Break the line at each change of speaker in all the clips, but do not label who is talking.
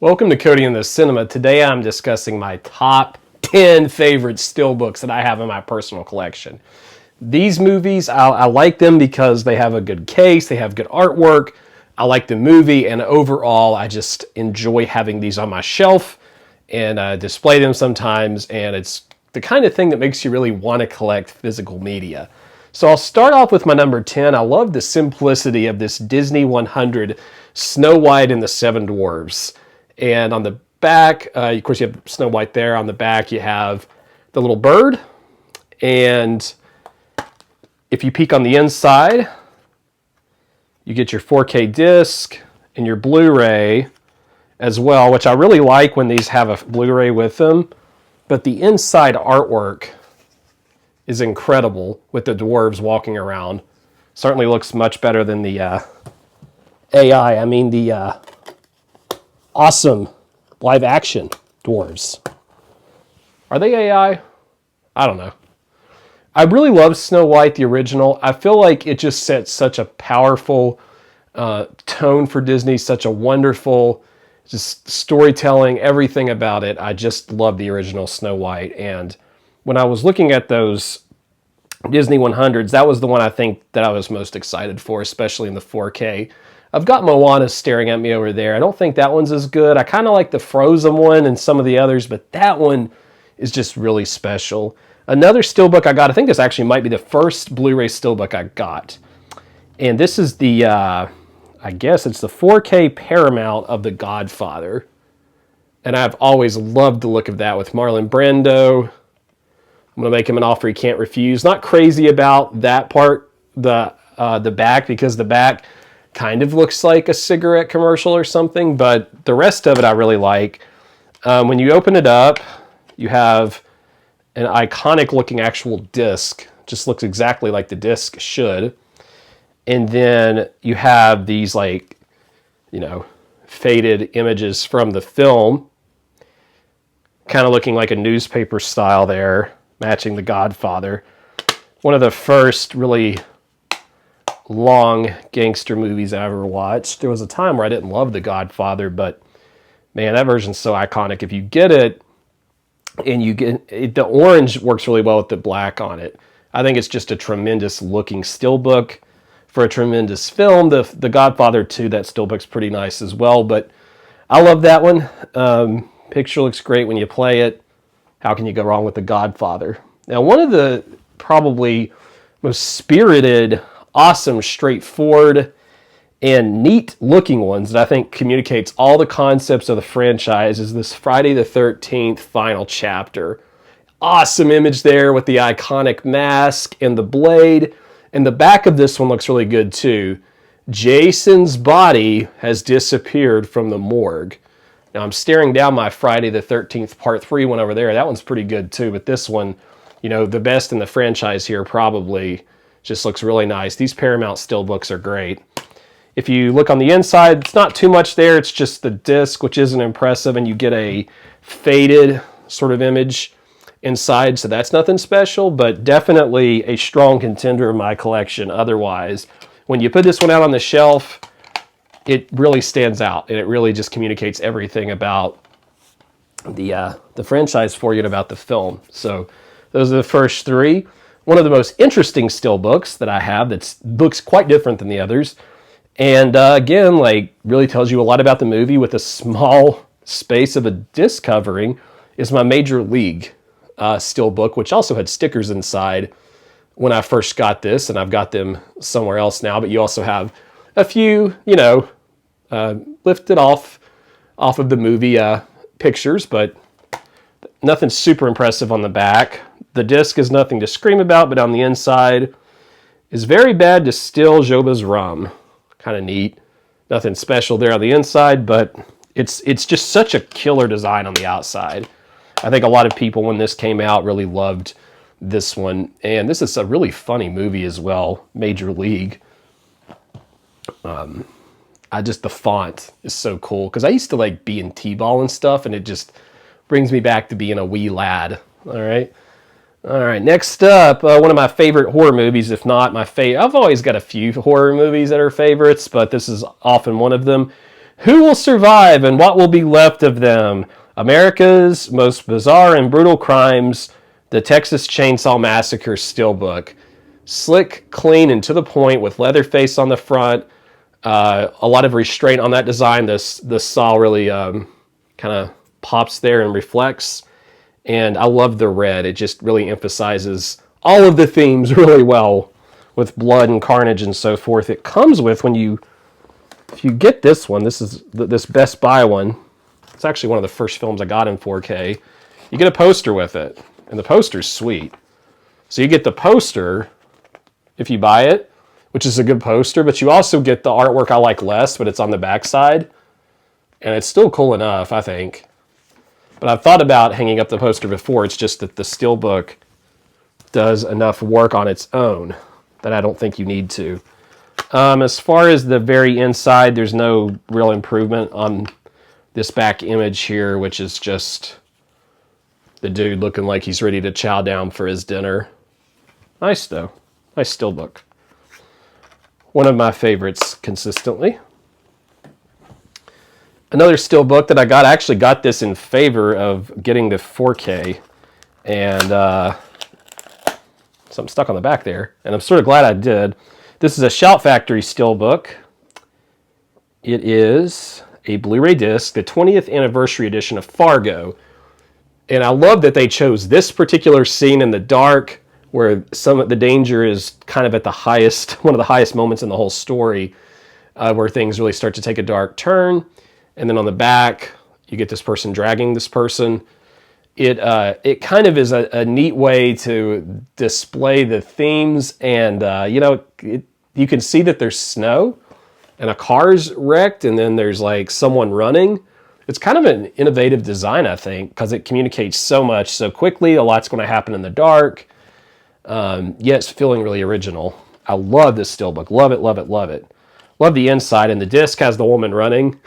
Welcome to Cody in the Cinema. Today I'm discussing my top 10 favorite steelbooks that I have in my personal collection. These movies, I like them because they have a good case, they have good artwork, I like the movie, and overall I just enjoy having these on my shelf and display them sometimes, and it's the kind of thing that makes you really want to collect physical media. So I'll start off with my number 10. I love the simplicity of this Disney 100 Snow White and the Seven Dwarfs. And on the back, of course, you have Snow White there. On the back, you have the little bird. And if you peek on the inside, you get your 4K disc and your Blu-ray as well, which I really like when these have a Blu-ray with them. But the inside artwork is incredible with the dwarves walking around. Certainly looks much better than the AI. I mean, the awesome live action dwarves. Are they AI? I don't know. I really love Snow White, the original. I feel like it just sets such a powerful tone for Disney, such a wonderful just storytelling, everything about it. I just love the original Snow White. And when I was looking at those Disney 100s, that was the one I think that I was most excited for, especially in the 4K. I've got Moana staring at me over there. I don't think that one's as good. I kind of like the Frozen one and some of the others, but that one is just really special. Another steelbook I got, I think this actually might be the first Blu-ray steelbook I got. And this is the, I guess it's the 4K Paramount of The Godfather. And I've always loved the look of that with Marlon Brando. I'm going to make him an offer he can't refuse. Not crazy about that part, the back, because the back kind of looks like a cigarette commercial or something, but the rest of it I really like. When you open it up, you have an iconic looking actual disc. Just looks exactly like the disc should. And then you have these faded images from the film, kind of looking like a newspaper style there, matching The Godfather. One of the first really long gangster movies I ever watched. There was a time where I didn't love The Godfather, but man, that version's so iconic. If you get it, and you get it, the orange works really well with the black on it. I think it's just a tremendous looking steelbook for a tremendous film. The Godfather 2, that steelbook's pretty nice as well, but I love that one. Picture looks great when you play it. How can you go wrong with The Godfather? Now, one of the probably most spirited, awesome, straightforward, and neat looking ones that I think communicates all the concepts of the franchise is this Friday the 13th final chapter. Awesome image there with the iconic mask and the blade. And the back of this one looks really good too. Jason's body has disappeared from the morgue. Now I'm staring down my Friday the 13th part 3 one over there. That one's pretty good too, but this one, the best in the franchise here probably. Just looks really nice. These Paramount steelbooks are great. If you look on the inside, it's not too much there. It's just the disc, which isn't impressive, and you get a faded sort of image inside, so that's nothing special, but definitely a strong contender in my collection otherwise. When you put this one out on the shelf, it really stands out, and it really just communicates everything about the franchise for you and about the film. So those are the first three. One of the most interesting steelbooks that I have that looks quite different than the others. And again, really tells you a lot about the movie with a small space of a disc covering is my Major League steelbook, which also had stickers inside when I first got this, and I've got them somewhere else now. But you also have a few, lifted off of the movie pictures, but nothing super impressive on the back. The disc is nothing to scream about, but on the inside is very bad to still Joba's rum. Kind of neat. Nothing special there on the inside, but it's just such a killer design on the outside. I think a lot of people, when this came out, really loved this one. And this is a really funny movie as well, Major League. The font is so cool, because I used to be in T-ball and stuff, and it just brings me back to being a wee lad. All right, next up, one of my favorite horror movies, if not my favorite. I've always got a few horror movies that are favorites, but this is often one of them. Who will survive and what will be left of them? America's most bizarre and brutal crimes, the Texas Chainsaw Massacre Steelbook. Slick, clean, and to the point with Leatherface on the front. A lot of restraint on that design. The saw really kind of pops there and reflects. And I love the red. It just really emphasizes all of the themes really well with blood and carnage and so forth. It comes with, if you get this one, this is this Best Buy one. It's actually one of the first films I got in 4K. You get a poster with it, and the poster's sweet. So you get the poster if you buy it, which is a good poster, but you also get the artwork I like less, but it's on the back side. And it's still cool enough, I think. But I've thought about hanging up the poster before. It's just that the Steelbook does enough work on its own that I don't think you need to. As far as the very inside, there's no real improvement on this back image here, which is just the dude looking like he's ready to chow down for his dinner. Nice, though. Nice Steelbook. One of my favorites consistently. Another Steelbook that I actually got this in favor of getting the 4K. And something stuck on the back there. And I'm sort of glad I did. This is a Shout Factory Steelbook. It is a Blu-ray disc, the 20th anniversary edition of Fargo. And I love that they chose this particular scene in the dark where some of the danger is kind of at the highest, one of the highest moments in the whole story, where things really start to take a dark turn. And then on the back, you get this person dragging this person. It kind of is a neat way to display the themes, and you can see that there's snow and a car's wrecked, and then there's like someone running. It's kind of an innovative design, I think, because it communicates so much so quickly. A lot's going to happen in the dark. Yet it's feeling really original. I love this Steelbook. Love it, love it, love it. Love the inside, and the disc has the woman running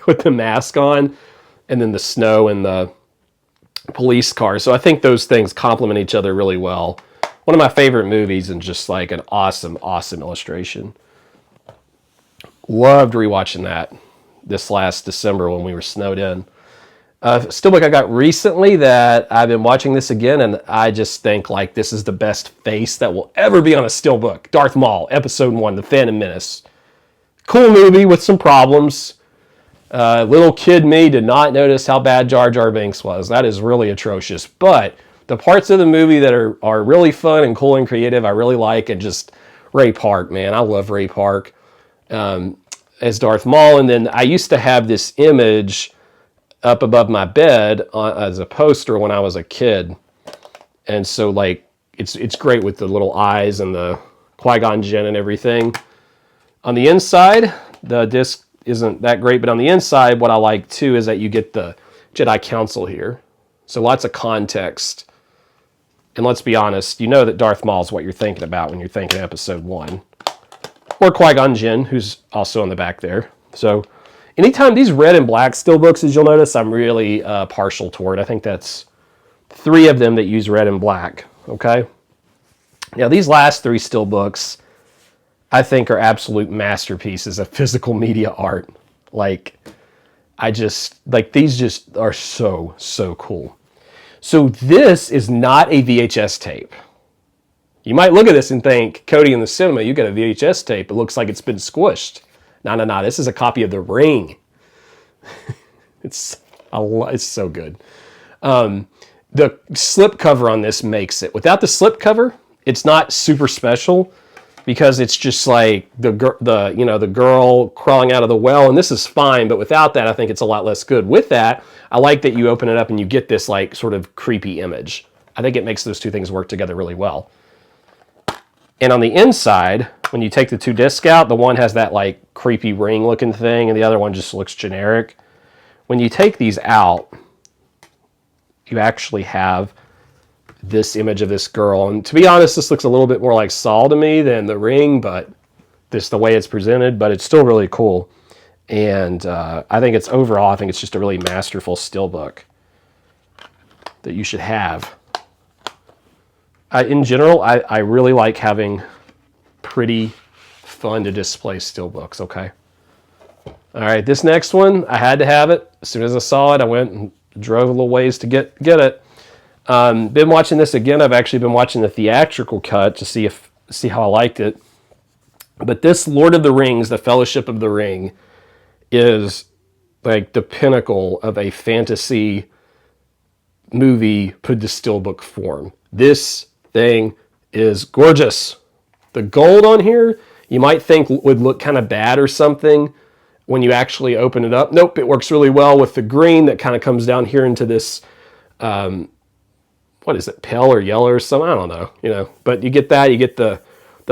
with the mask on, and then the snow and the police car. So I think those things complement each other really well. One of my favorite movies, and just like an awesome, awesome illustration. Loved rewatching that this last December when we were snowed in. Steelbook I got recently that I've been watching this again, and I just think like this is the best face that will ever be on a Steelbook. Darth Maul, Episode 1, The Phantom Menace. Cool movie with some problems. Little kid me did not notice how bad Jar Jar Binks was. That is really atrocious. But the parts of the movie that are really fun and cool and creative, I really like. And just Ray Park, man. I love Ray Park as Darth Maul. And then I used to have this image up above my bed as a poster when I was a kid. And so, like, it's great with the little eyes and the Qui-Gon Jinn and everything. On the inside, the disc isn't that great, but on the inside, what I like too is that you get the Jedi Council here. So lots of context. And let's be honest, you know that Darth Maul is what you're thinking about when you're thinking Episode 1. Or Qui-Gon Jinn, who's also on the back there. So anytime these red and black Steelbooks, as you'll notice, I'm really partial toward. I think that's 3 of them that use red and black, okay? Now these last 3 Steelbooks, I think, are absolute masterpieces of physical media art. Like, these just are so, so cool. So this is not a VHS tape. You might look at this and think, Cody, in the cinema, you got a VHS tape. It looks like it's been squished. No. This is a copy of The Ring. It's so good. The slip cover on this makes it. Without the slip cover, it's not super special, because it's just like the girl crawling out of the well, and this is fine, but without that, I think it's a lot less good. With that, I like that you open it up and you get this like sort of creepy image. I think it makes those 2 things work together really well. And on the inside, when you take the 2 discs out, the one has that like creepy ring looking thing, and the other one just looks generic. When you take these out, you actually have this image of this girl. And to be honest, this looks a little bit more like Saw to me than The Ring, but this the way it's presented, but it's still really cool. And I think it's just a really masterful Steelbook that you should have. In general, I really like having pretty, fun to display Steelbooks, okay? All right, this next one, I had to have it. As soon as I saw it, I went and drove a little ways to get it. Been watching this again. I've actually been watching the theatrical cut to see how I liked it. But this Lord of the Rings, The Fellowship of the Ring, is like the pinnacle of a fantasy movie put to steelbook form. This thing is gorgeous. The gold on here, you might think would look kind of bad or something when you actually open it up. Nope, it works really well with the green that kind of comes down here into this, what is it, pale or yellow or something? I don't know, But you get that, you get the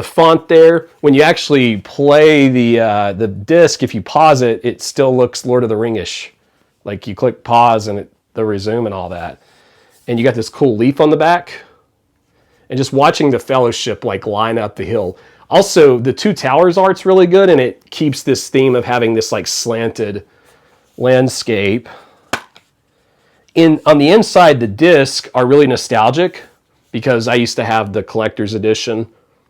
font there. When you actually play the disc, if you pause it, it still looks Lord of the Ring-ish. Like you click pause and the resume and all that. And you got this cool leaf on the back. And just watching the Fellowship like line up the hill. Also, the Two Towers art's really good, and it keeps this theme of having this like slanted landscape. On the inside, the discs are really nostalgic because I used to have the collector's edition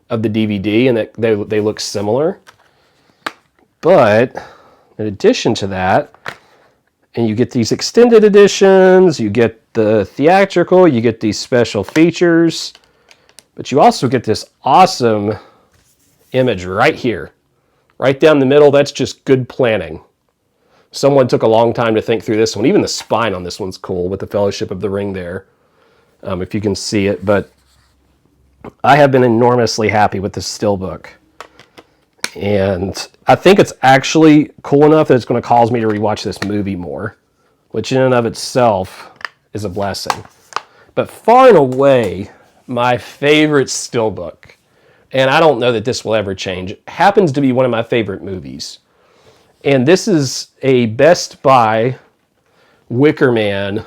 of the DVD, and they look similar. But in addition to that, and you get these extended editions, you get the theatrical, you get these special features, but you also get this awesome image right here. Right down the middle, that's just good planning. Someone took a long time to think through this one. Even the spine on this one's cool with the Fellowship of the Ring there, if you can see it. But I have been enormously happy with this steelbook. And I think it's actually cool enough that it's going to cause me to rewatch this movie more, which in and of itself is a blessing. But far and away, my favorite steelbook, and I don't know that this will ever change, happens to be one of my favorite movies. And this is a Best Buy Wicker Man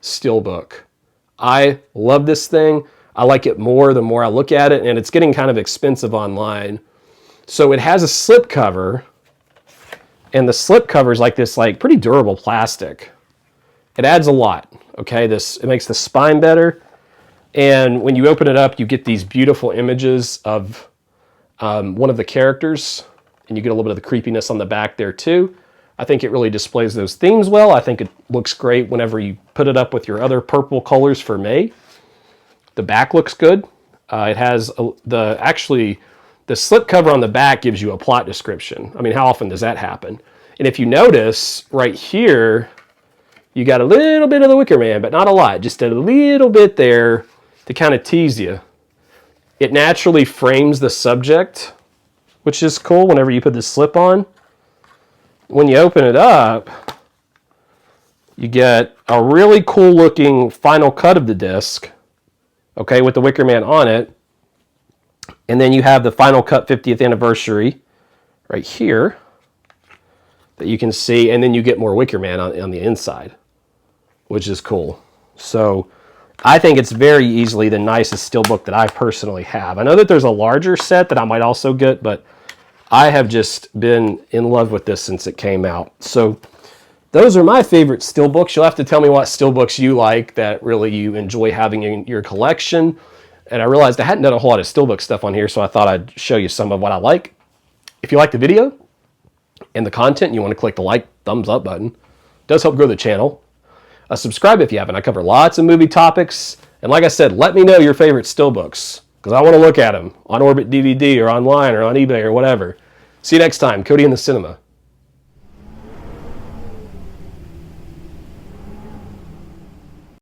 steelbook. I love this thing. I like it more the more I look at it, and it's getting kind of expensive online. So it has a slip cover, and the slip cover is like this like pretty durable plastic. It adds a lot, okay? It makes the spine better. And when you open it up, you get these beautiful images of one of the characters, and you get a little bit of the creepiness on the back there too. I think it really displays those themes well. I think it looks great whenever you put it up with your other purple colors for May. The back looks good. It has the slipcover on the back gives you a plot description. I mean, how often does that happen? And if you notice right here, you got a little bit of the Wicker Man, but not a lot, just a little bit there to kind of tease you. It naturally frames the subject, which is cool whenever you put the slip on. When you open it up, you get a really cool looking final cut of the disc, okay, with the Wicker Man on it. And then you have the Final Cut 50th anniversary right here that you can see, and then you get more Wicker Man on the inside, which is cool. So I think it's very easily the nicest steelbook that I personally have. I know that there's a larger set that I might also get, but I have just been in love with this since it came out. So those are my favorite steelbooks. You'll have to tell me what steelbooks you like that really you enjoy having in your collection. And I realized I hadn't done a whole lot of steelbook stuff on here, so I thought I'd show you some of what I like. If you like the video and the content, you want to click the like, thumbs up button. It does help grow the channel. Subscribe if you haven't. I cover lots of movie topics. And like I said, let me know your favorite steelbooks, because I want to look at them on Orbit DVD or online or on eBay or whatever. See you next time. Cody in the Cinema.